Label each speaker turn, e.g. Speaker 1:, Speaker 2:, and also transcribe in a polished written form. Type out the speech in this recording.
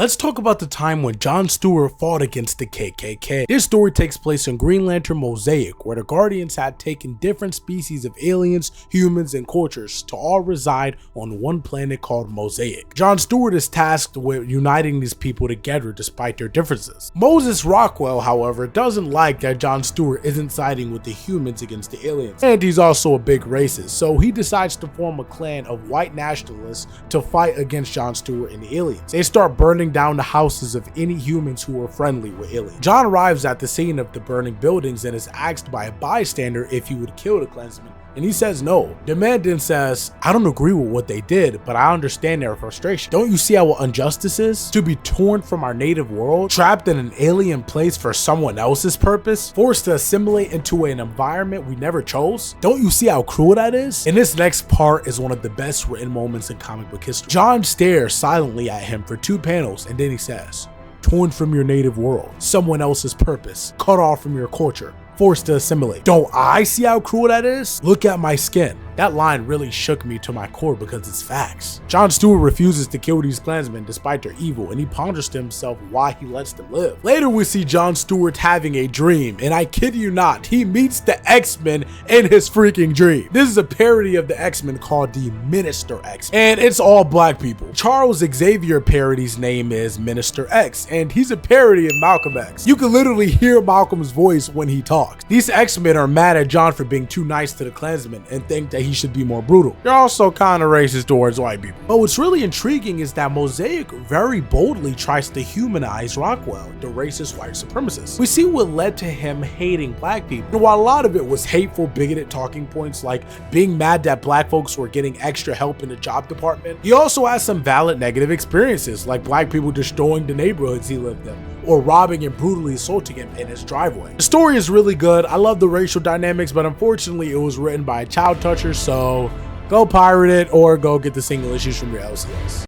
Speaker 1: Let's talk about the time when John Stewart fought against the KKK. This story takes place in Green Lantern Mosaic, where the Guardians had taken different species of aliens, humans, and cultures to all reside on one planet called Mosaic. John Stewart is tasked with uniting these people together despite their differences. Moses Rockwell, however, doesn't like that John Stewart isn't siding with the humans against the aliens, and he's also a big racist, so he decides to form a clan of white nationalists to fight against John Stewart and the aliens. They start burning down the houses of any humans who were friendly with aliens. John arrives at the scene of the burning buildings and is asked by a bystander if he would kill the Klansmen, and he says no. The man then says, "I don't agree with what they did, but I understand their frustration. Don't you see how injustice is? To be torn from our native world, trapped in an alien place for someone else's purpose, forced to assimilate into an environment we never chose? Don't you see how cruel that is?" And this next part is one of the best written moments in comic book history. John stares silently at him for 2 panels, and then he says, "Torn from your native world, someone else's purpose, cut off from your culture, forced to assimilate. Don't I see how cruel that is? Look at my skin." That line really shook me to my core because it's facts. John Stewart refuses to kill these Klansmen despite their evil, and he ponders to himself why he lets them live. Later we see John Stewart having a dream, and I kid you not, he meets the X-Men in his freaking dream. This is a parody of the X-Men called the Minister X, and it's all black people. Charles Xavier parody's name is Minister X, and he's a parody of Malcolm X. You can literally hear Malcolm's voice when he talks. These X-Men are mad at John for being too nice to the Klansmen and think that he should be more brutal. They're also kind of racist towards white people. But what's really intriguing is that Mosaic very boldly tries to humanize Rockwell, the racist white supremacist. We see what led to him hating black people. And while a lot of it was hateful, bigoted talking points like being mad that black folks were getting extra help in the job department, he also has some valid negative experiences like black people destroying the neighborhoods he lived in, or robbing and brutally assaulting him in his driveway. The story is really good. I love the racial dynamics, but unfortunately it was written by a child toucher, so go pirate it or go get the single issues from your LCS.